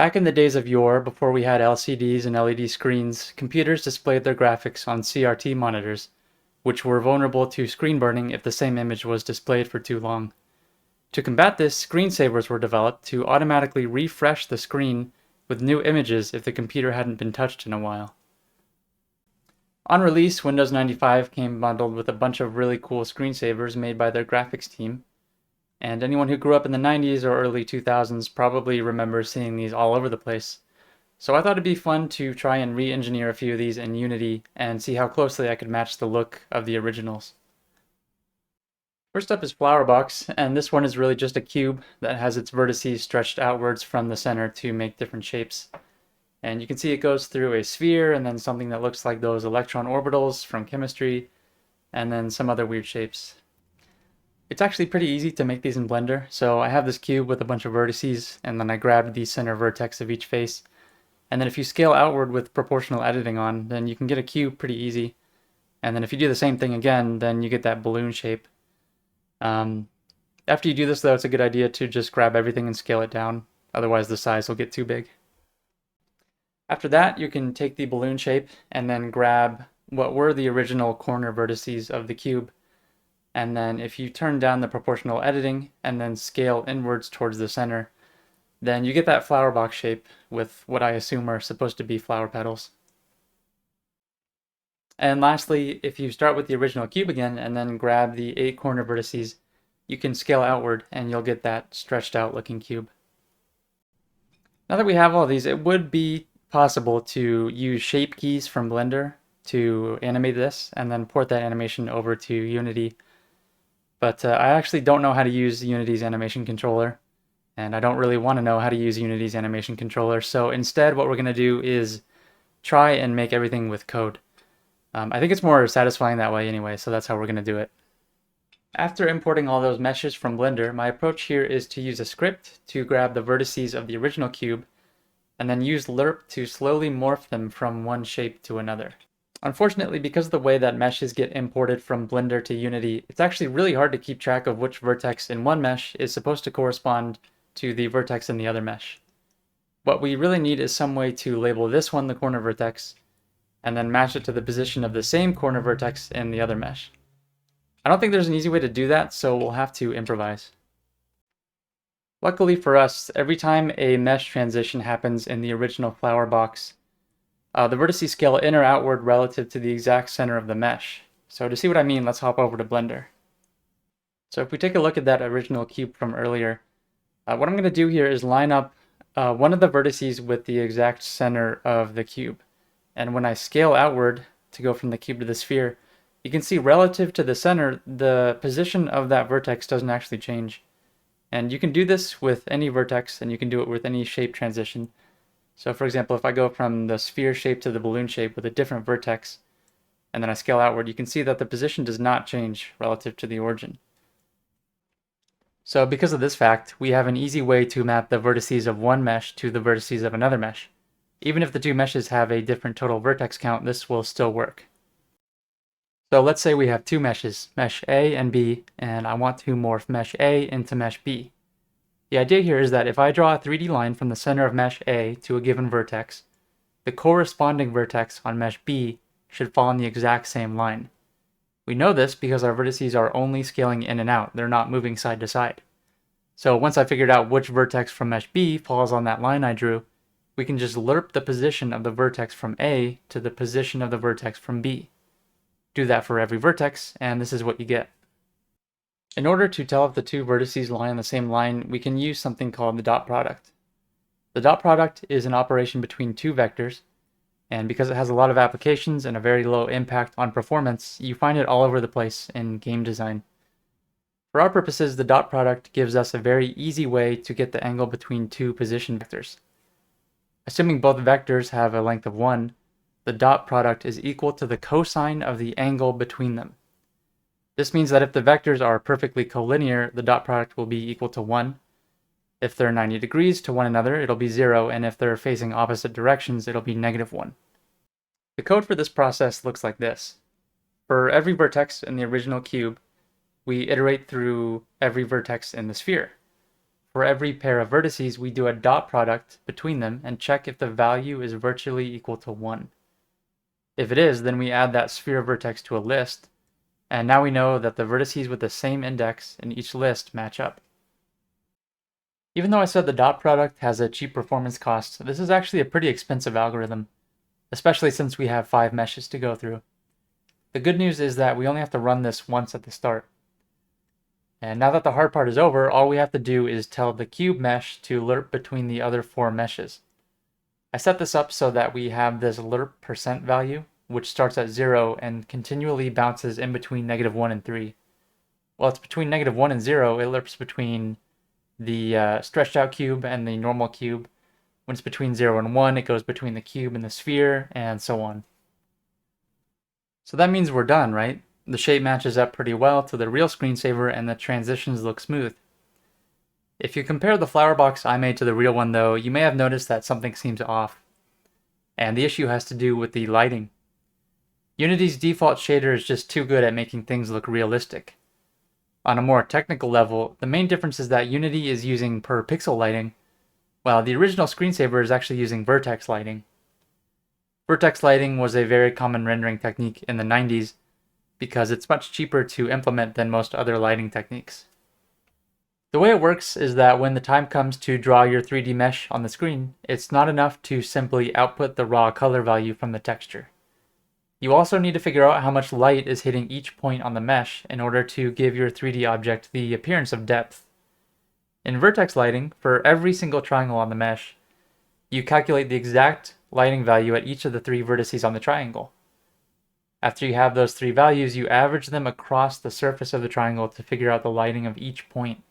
Back in the days of yore, before we had LCDs and LED screens, computers displayed their graphics on CRT monitors, which were vulnerable to screen burning if the same image was displayed for too long. To combat this, screensavers were developed to automatically refresh the screen with new images if the computer hadn't been touched in a while. On release, Windows 95 came bundled with a bunch of really cool screensavers made by their graphics team, and anyone who grew up in the 90s or early 2000s probably remembers seeing these all over the place. So I thought it'd be fun to try and re-engineer a few of these in Unity and see how closely I could match the look of the originals. First up is Flowerbox, and this one is really just a cube that has its vertices stretched outwards from the center to make different shapes. And you can see it goes through a sphere and then something that looks like those electron orbitals from chemistry, and then some other weird shapes. It's actually pretty easy to make these in Blender, so I have this cube with a bunch of vertices, and then I grabbed the center vertex of each face. And then if you scale outward with proportional editing on, then you can get a cube pretty easy. And then if you do the same thing again, then you get that balloon shape. After you do this though, it's a good idea to just grab everything and scale it down, otherwise the size will get too big. After that, you can take the balloon shape and then grab what were the original corner vertices of the cube. And then if you turn down the proportional editing and then scale inwards towards the center, then you get that flower box shape with what I assume are supposed to be flower petals. And lastly, if you start with the original cube again and then grab the 8 corner vertices, you can scale outward and you'll get that stretched out looking cube. Now that we have all these, it would be possible to use shape keys from Blender to animate this and then port that animation over to Unity. But I actually don't know how to use Unity's animation controller, and I don't really want to know how to use Unity's animation controller, so instead what we're going to do is try and make everything with code. I think it's more satisfying that way anyway, so that's how we're going to do it. After importing all those meshes from Blender, my approach here is to use a script to grab the vertices of the original cube, and then use lerp to slowly morph them from one shape to another. Unfortunately, because of the way that meshes get imported from Blender to Unity, it's actually really hard to keep track of which vertex in one mesh is supposed to correspond to the vertex in the other mesh. What we really need is some way to label this one the corner vertex, and then match it to the position of the same corner vertex in the other mesh. I don't think there's an easy way to do that, so we'll have to improvise. Luckily for us, every time a mesh transition happens in the original flower box, the vertices scale in or outward relative to the exact center of the mesh. So to see what I mean, let's hop over to Blender. So if we take a look at that original cube from earlier, what I'm going to do here is line up one of the vertices with the exact center of the cube. And when I scale outward to go from the cube to the sphere, you can see relative to the center, the position of that vertex doesn't actually change. And you can do this with any vertex, and you can do it with any shape transition. So for example, if I go from the sphere shape to the balloon shape with a different vertex, and then I scale outward, you can see that the position does not change relative to the origin. So because of this fact, we have an easy way to map the vertices of one mesh to the vertices of another mesh. Even if the two meshes have a different total vertex count, this will still work. So let's say we have two meshes, mesh A and B, and I want to morph mesh A into mesh B. The idea here is that if I draw a 3D line from the center of mesh A to a given vertex, the corresponding vertex on mesh B should fall on the exact same line. We know this because our vertices are only scaling in and out, they're not moving side to side. So once I figured out which vertex from mesh B falls on that line I drew, we can just lerp the position of the vertex from A to the position of the vertex from B. Do that for every vertex, and this is what you get. In order to tell if the two vertices lie on the same line, we can use something called the dot product. The dot product is an operation between two vectors, and because it has a lot of applications and a very low impact on performance, you find it all over the place in game design. For our purposes, the dot product gives us a very easy way to get the angle between two position vectors. Assuming both vectors have a length of 1, the dot product is equal to the cosine of the angle between them. This means that if the vectors are perfectly collinear, the dot product will be equal to 1. If they're 90 degrees to one another, it'll be 0, and if they're facing opposite directions, it'll be -1. The code for this process looks like this. For every vertex in the original cube, we iterate through every vertex in the sphere. for every pair of vertices, we do a dot product between them and check if the value is virtually equal to 1. If it is, then we add that sphere vertex to a list, and now we know that the vertices with the same index in each list match up. Even though I said the dot product has a cheap performance cost, this is actually a pretty expensive algorithm, especially since we have 5 meshes to go through. The good news is that we only have to run this once at the start. And now that the hard part is over, all we have to do is tell the cube mesh to lerp between the other 4 meshes. I set this up so that we have this lerp percent value, which starts at 0 and continually bounces in between -1 and 3. While it's between -1 and 0, it lerps between the stretched out cube and the normal cube. When it's between 0 and 1, it goes between the cube and the sphere, and so on. So that means we're done, right? The shape matches up pretty well to the real screensaver and the transitions look smooth. If you compare the Flowerbox I made to the real one though, you may have noticed that something seems off. And the issue has to do with the lighting. Unity's default shader is just too good at making things look realistic. On a more technical level, the main difference is that Unity is using per pixel lighting, while the original screensaver is actually using vertex lighting. Vertex lighting was a very common rendering technique in the 90s because it's much cheaper to implement than most other lighting techniques. The way it works is that when the time comes to draw your 3D mesh on the screen, it's not enough to simply output the raw color value from the texture. You also need to figure out how much light is hitting each point on the mesh in order to give your 3D object the appearance of depth. In vertex lighting, for every single triangle on the mesh, you calculate the exact lighting value at each of the 3 vertices on the triangle. After you have those 3 values, you average them across the surface of the triangle to figure out the lighting of each point.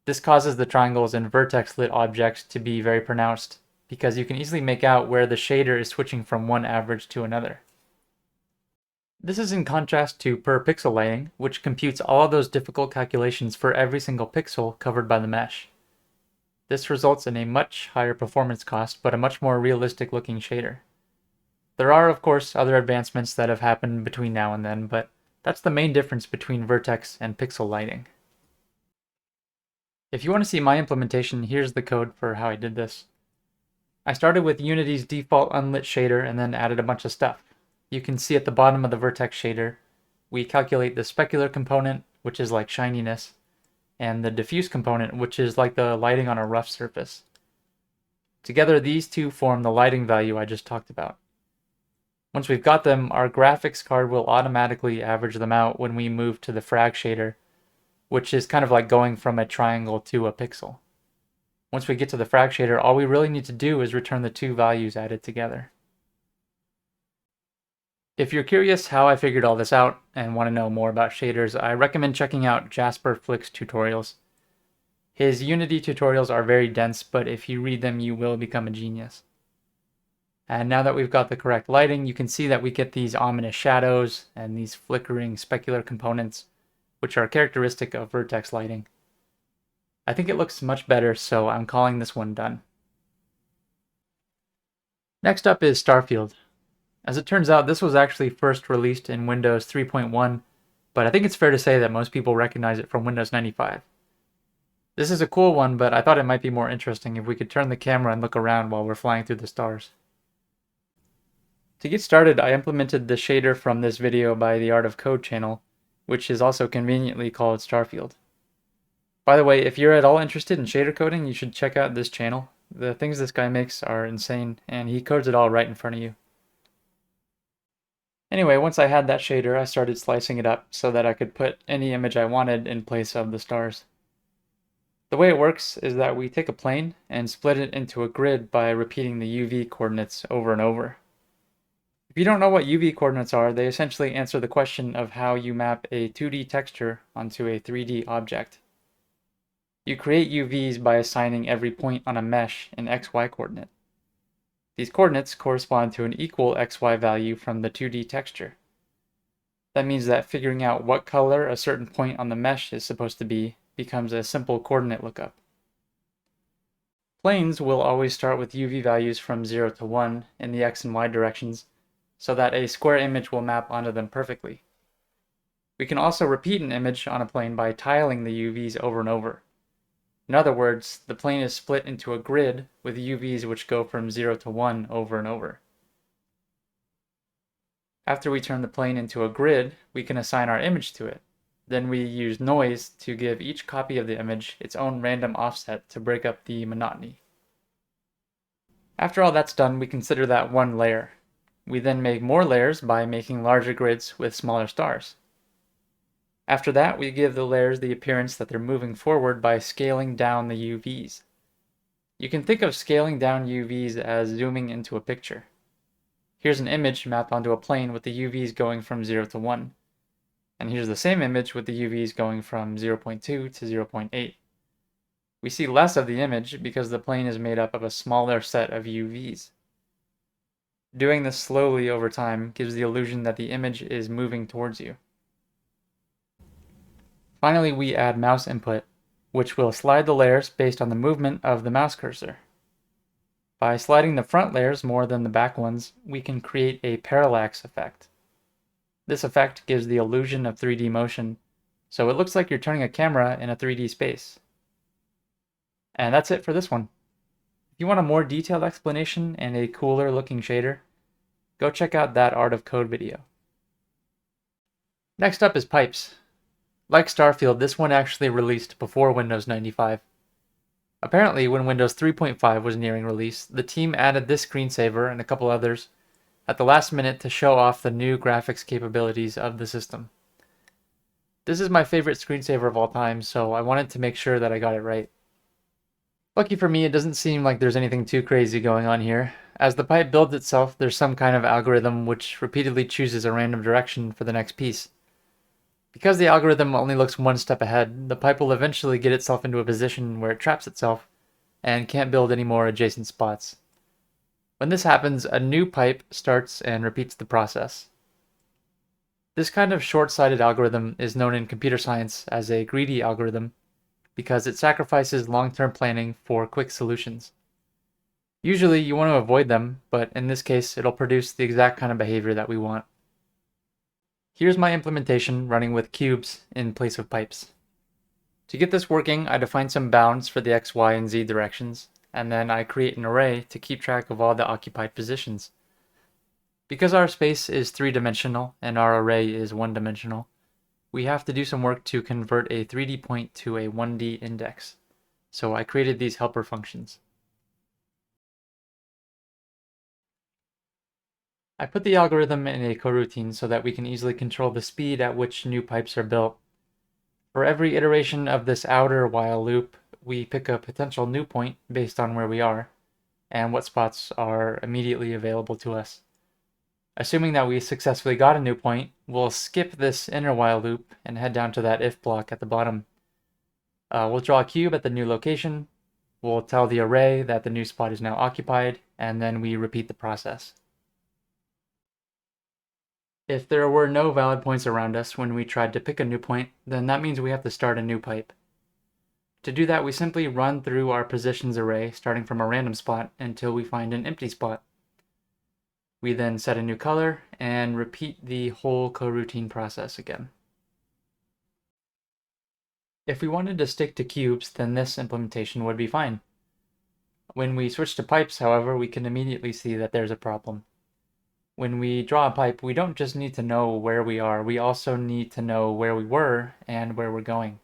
This causes the triangles in vertex lit objects to be very pronounced, because you can easily make out where the shader is switching from one average to another. This is in contrast to per pixel lighting, which computes all of those difficult calculations for every single pixel covered by the mesh. This results in a much higher performance cost, but a much more realistic looking shader. There are, of course, other advancements that have happened between now and then, but that's the main difference between vertex and pixel lighting. If you want to see my implementation, here's the code for how I did this. I started with Unity's default unlit shader and then added a bunch of stuff. You can see at the bottom of the vertex shader, we calculate the specular component, which is like shininess, and the diffuse component, which is like the lighting on a rough surface. Together, these two form the lighting value I just talked about. Once we've got them, our graphics card will automatically average them out when we move to the frag shader, which is kind of like going from a triangle to a pixel. Once we get to the frag shader, all we really need to do is return the 2 values added together. If you're curious how I figured all this out and want to know more about shaders, I recommend checking out Jasper Flick's tutorials. His Unity tutorials are very dense, but if you read them, you will become a genius. And now that we've got the correct lighting, you can see that we get these ominous shadows and these flickering specular components, which are characteristic of vertex lighting. I think it looks much better, so I'm calling this one done. Next up is Starfield. As it turns out, this was actually first released in Windows 3.1, but I think it's fair to say that most people recognize it from Windows 95. This is a cool one, but I thought it might be more interesting if we could turn the camera and look around while we're flying through the stars. To get started, I implemented the shader from this video by the Art of Code channel, which is also conveniently called Starfield. By the way, if you're at all interested in shader coding, you should check out this channel. The things this guy makes are insane, and he codes it all right in front of you. Anyway, once I had that shader, I started slicing it up so that I could put any image I wanted in place of the stars. The way it works is that we take a plane and split it into a grid by repeating the UV coordinates over and over. If you don't know what UV coordinates are, they essentially answer the question of how you map a 2D texture onto a 3D object. You create UVs by assigning every point on a mesh an XY coordinate. These coordinates correspond to an equal XY value from the 2D texture. That means that figuring out what color a certain point on the mesh is supposed to be becomes a simple coordinate lookup. Planes will always start with UV values from 0 to 1 in the X and Y directions, so that a square image will map onto them perfectly. We can also repeat an image on a plane by tiling the UVs over and over. In other words, the plane is split into a grid with UVs which go from 0 to 1 over and over. After we turn the plane into a grid, we can assign our image to it. Then we use noise to give each copy of the image its own random offset to break up the monotony. After all that's done, we consider that one layer. We then make more layers by making larger grids with smaller stars. After that, we give the layers the appearance that they're moving forward by scaling down the UVs. You can think of scaling down UVs as zooming into a picture. Here's an image mapped onto a plane with the UVs going from 0 to 1. And here's the same image with the UVs going from 0.2 to 0.8. We see less of the image because the plane is made up of a smaller set of UVs. Doing this slowly over time gives the illusion that the image is moving towards you. Finally, we add mouse input, which will slide the layers based on the movement of the mouse cursor. By sliding the front layers more than the back ones, we can create a parallax effect. This effect gives the illusion of 3D motion, so it looks like you're turning a camera in a 3D space. And that's it for this one. If you want a more detailed explanation and a cooler looking shader, go check out that Art of Code video. Next up is pipes. Like Starfield, this one actually released before Windows 95. Apparently, when Windows 3.5 was nearing release, the team added this screensaver and a couple others at the last minute to show off the new graphics capabilities of the system. This is my favorite screensaver of all time, so I wanted to make sure that I got it right. Lucky for me, it doesn't seem like there's anything too crazy going on here. As the pipe builds itself, there's some kind of algorithm which repeatedly chooses a random direction for the next piece. Because the algorithm only looks one step ahead, the pipe will eventually get itself into a position where it traps itself and can't build any more adjacent spots. When this happens, a new pipe starts and repeats the process. This kind of short-sighted algorithm is known in computer science as a greedy algorithm because it sacrifices long-term planning for quick solutions. Usually you want to avoid them, but in this case it'll produce the exact kind of behavior that we want. Here's my implementation running with cubes in place of pipes. To get this working, I define some bounds for the x, y, and z directions, and then I create an array to keep track of all the occupied positions. Because our space is 3-dimensional and our array is 1-dimensional, we have to do some work to convert a 3D point to a 1D index. So I created these helper functions. I put the algorithm in a coroutine so that we can easily control the speed at which new pipes are built. For every iteration of this outer while loop, we pick a potential new point based on where we are and what spots are immediately available to us. Assuming that we successfully got a new point, we'll skip this inner while loop and head down to that if block at the bottom. We'll draw a cube at the new location, we'll tell the array that the new spot is now occupied, and then we repeat the process. If there were no valid points around us when we tried to pick a new point, then that means we have to start a new pipe. To do that, we simply run through our positions array starting from a random spot until we find an empty spot. We then set a new color and repeat the whole coroutine process again. If we wanted to stick to cubes, then this implementation would be fine. When we switch to pipes, however, we can immediately see that there's a problem. When we draw a pipe, we don't just need to know where we are, we also need to know where we were and where we're going.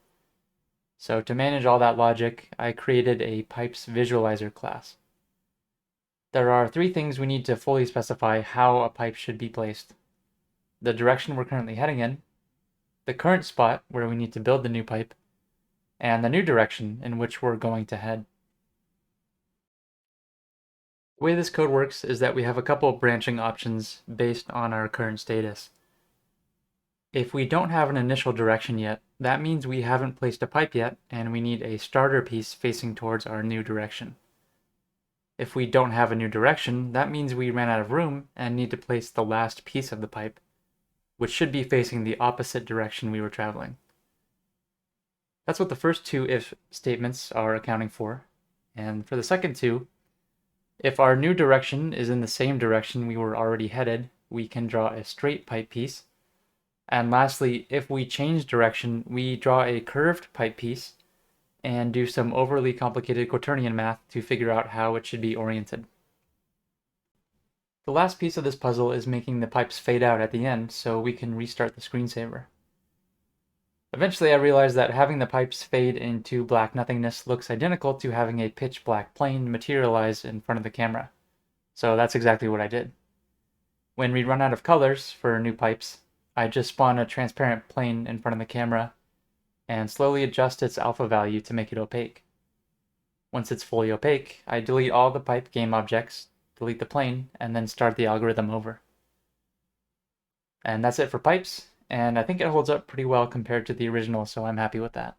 So to manage all that logic, I created a pipes visualizer class. There are 3 things we need to fully specify how a pipe should be placed: the direction we're currently heading in, the current spot where we need to build the new pipe, and the new direction in which we're going to head. The way this code works is that we have a couple of branching options based on our current status. If we don't have an initial direction yet, that means we haven't placed a pipe yet and we need a starter piece facing towards our new direction. If we don't have a new direction, that means we ran out of room and need to place the last piece of the pipe, which should be facing the opposite direction we were traveling. That's what the first 2 if statements are accounting for. And for the second 2, if our new direction is in the same direction we were already headed, we can draw a straight pipe piece. And lastly, if we change direction, we draw a curved pipe piece and do some overly complicated quaternion math to figure out how it should be oriented. The last piece of this puzzle is making the pipes fade out at the end so we can restart the screensaver. Eventually I realized that having the pipes fade into black nothingness looks identical to having a pitch black plane materialize in front of the camera. So that's exactly what I did. When we run out of colors for new pipes, I just spawn a transparent plane in front of the camera and slowly adjust its alpha value to make it opaque. Once it's fully opaque, I delete all the pipe game objects, delete the plane, and then start the algorithm over. And that's it for pipes, and I think it holds up pretty well compared to the original, so I'm happy with that.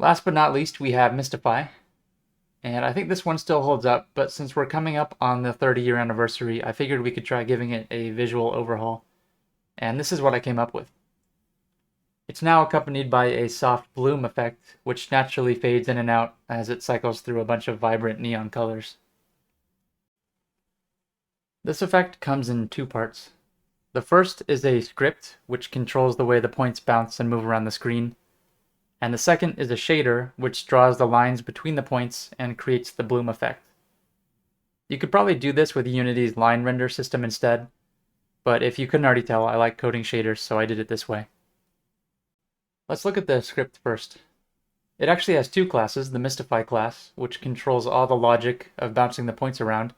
Last but not least, we have Mistify. And I think this one still holds up, but since we're coming up on the 30-year anniversary, I figured we could try giving it a visual overhaul. And this is what I came up with. It's now accompanied by a soft bloom effect, which naturally fades in and out as it cycles through a bunch of vibrant neon colors. This effect comes in two parts. The first is a script, which controls the way the points bounce and move around the screen. And the second is a shader, which draws the lines between the points and creates the bloom effect. You could probably do this with Unity's line render system instead, but if you couldn't already tell, I like coding shaders, so I did it this way. Let's look at the script first. It actually has two classes, the Mistify class, which controls all the logic of bouncing the points around,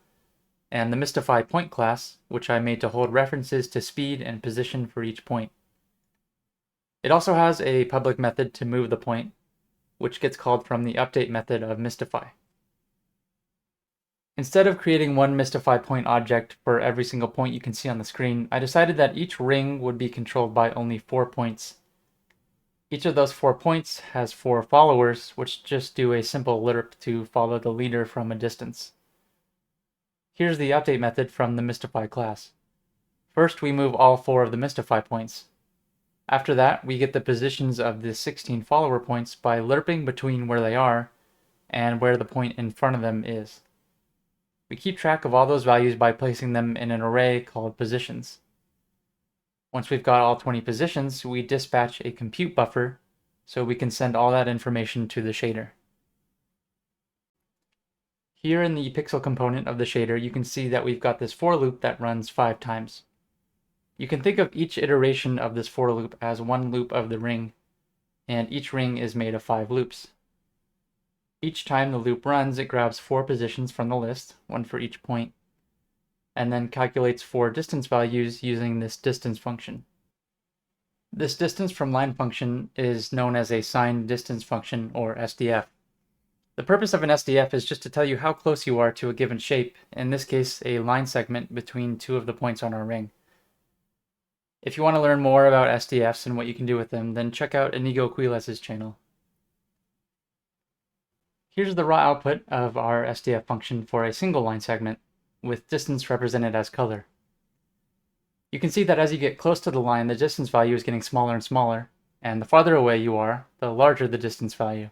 and the Mistify point class, which I made to hold references to speed and position for each point. It also has a public method to move the point, which gets called from the update method of Mistify. Instead of creating one Mistify point object for every single point you can see on the screen, I decided that each ring would be controlled by only 4 points. Each of those 4 points has 4 followers, which just do a simple lerp to follow the leader from a distance. Here's the update method from the Mistify class. First, we move all 4 of the Mistify points. After that, we get the positions of the 16 follower points by lerping between where they are and where the point in front of them is. We keep track of all those values by placing them in an array called positions. Once we've got all 20 positions, we dispatch a compute buffer so we can send all that information to the shader. Here in the pixel component of the shader, you can see that we've got this for loop that runs 5 times. You can think of each iteration of this for loop as one loop of the ring, and each ring is made of 5 loops. Each time the loop runs, it grabs 4 positions from the list, one for each point, and then calculates 4 distance values using this distance function. This distance from line function is known as a signed distance function, or SDF. The purpose of an SDF is just to tell you how close you are to a given shape, in this case a line segment between 2 of the points on our ring. If you want to learn more about SDFs and what you can do with them, then check out Inigo Quiles' channel. Here's the raw output of our SDF function for a single line segment, with distance represented as color. You can see that as you get close to the line, the distance value is getting smaller and smaller, and the farther away you are, the larger the distance value.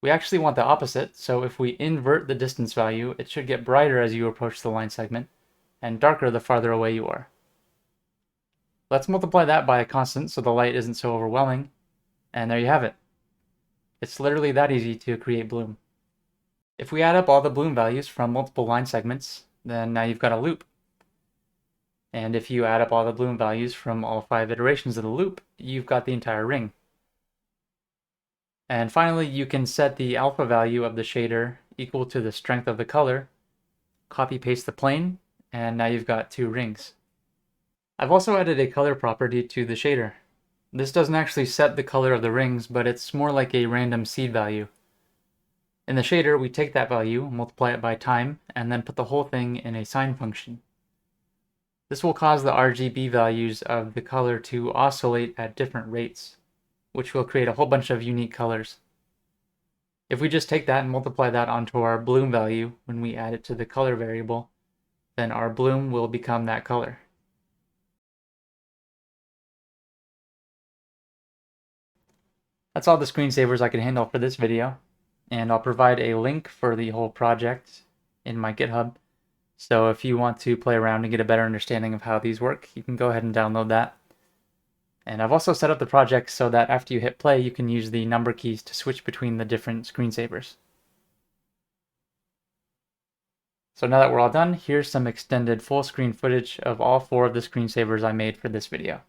We actually want the opposite, so if we invert the distance value, it should get brighter as you approach the line segment, and darker the farther away you are. Let's multiply that by a constant so the light isn't so overwhelming, and there you have it. It's literally that easy to create bloom. If we add up all the bloom values from multiple line segments, then now you've got a loop. And if you add up all the bloom values from all 5 iterations of the loop, you've got the entire ring. And finally, you can set the alpha value of the shader equal to the strength of the color, copy-paste the plane, and now you've got 2 rings. I've also added a color property to the shader. This doesn't actually set the color of the rings, but it's more like a random seed value. In the shader, we take that value, multiply it by time, and then put the whole thing in a sine function. This will cause the RGB values of the color to oscillate at different rates, which will create a whole bunch of unique colors. If we just take that and multiply that onto our bloom value when we add it to the color variable, then our bloom will become that color. That's all the screensavers I can handle for this video. and I'll provide a link for the whole project in my GitHub. So if you want to play around and get a better understanding of how these work, you can go ahead and download that. And I've also set up the project so that after you hit play, you can use the number keys to switch between the different screensavers. So now that we're all done, here's some extended full screen footage of all 4 of the screensavers I made for this video.